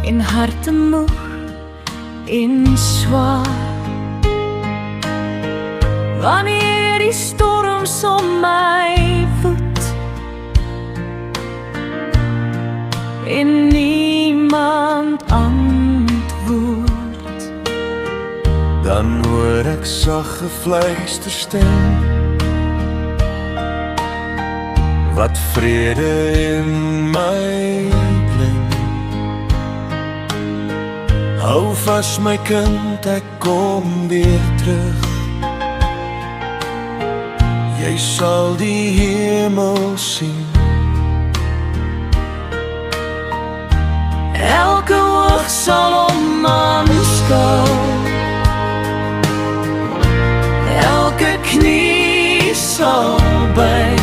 en harte moeg en swaar. Wanneer die storms om my voed en niemand antwoord, dan hoor ek sagge fluisterstem wat vrede in my bring. Hou vas my kind, ek kom weer terug. Jy sal die hemel sien. Elke oog sal om aanskou, elke knie sal buig.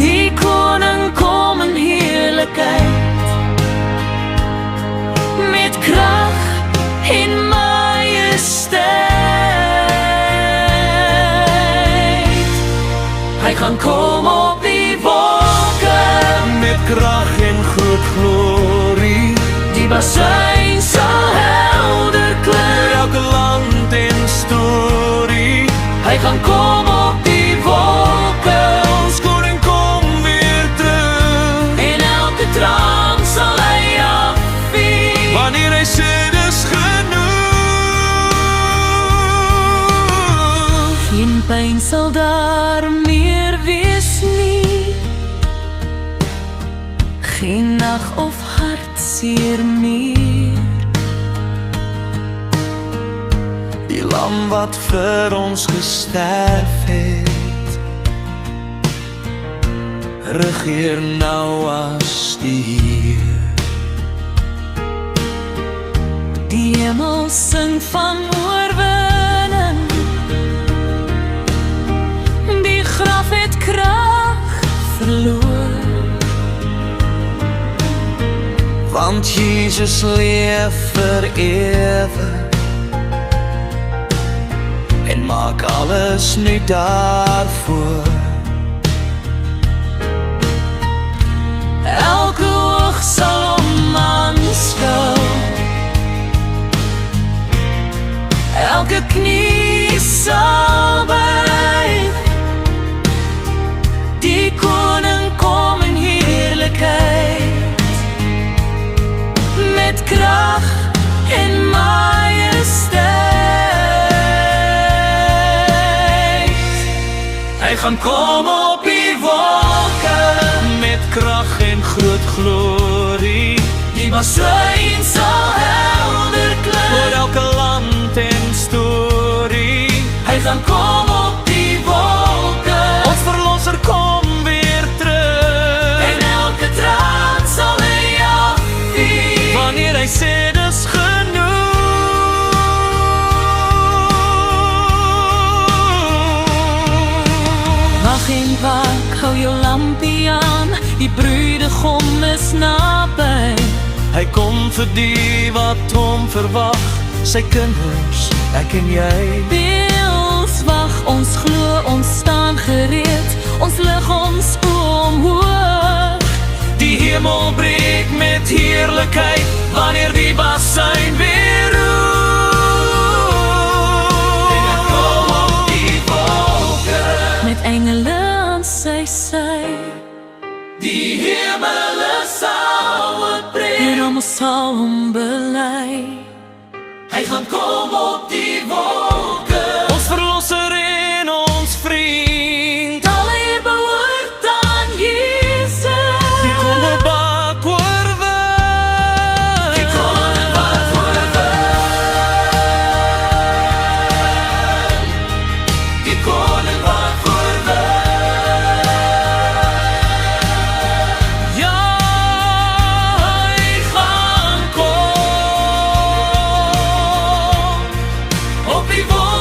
Die koning kom in heerlikheid, met krag en majesteit. Hy gaan kom op die wolke, met krag en groot glorie. die basuin sal helder klink, Elke land en storie. hy gaan kom op die wolke, Ons koning kom weer terug. en elke traan sal hy afvee. Wanneer hy sê dis genoeg. Geen pyn sal daar meer wees nie, geen nag of hartseer meer. Die lam wat vir ons gesterf het, regeer nou as die Heer. Die hemel sing van oorwinning, die graf het krag verloor. Want Jesus leef vir ewig en maak alles nuut daarvoor. Elke oog sal hom aanskou, elke knie sal buig. Die koning kom in heerlikheid, met krag en majesteit. Hy gaan kom op die wolke, Met krag en groot glorie. die basuin sal helder Voor klink. elke land en storie. Hy gaan kom op die wolke, Ons verlosser kom weer terug. en elke traan sal hy afvee. Wanneer hy sê dis genoeg. Wag en waak, hou jou lampie aan, die bruidegom is naby. Hy kom vir die wat hom verwag, sy kinders, ek en jy. Beels wag, ons glo, ons staan gereed, ons lig ons oë omhoog. Die hemel breek met heerlikheid, wanneer die basuin weer roep. En ek kom op die wolke, met engele aan sy sy. Die hemele sal oopbreek, en almal sal hom bely. Hy gaan kom op die wolke, Ons verlosser en ons vriend. alle eer behoort aan Jesus. Die kom op bak oorwin. Die koning wat oorwin, die koning wat oorwin. Ja, hy gaan kom. Op die wolke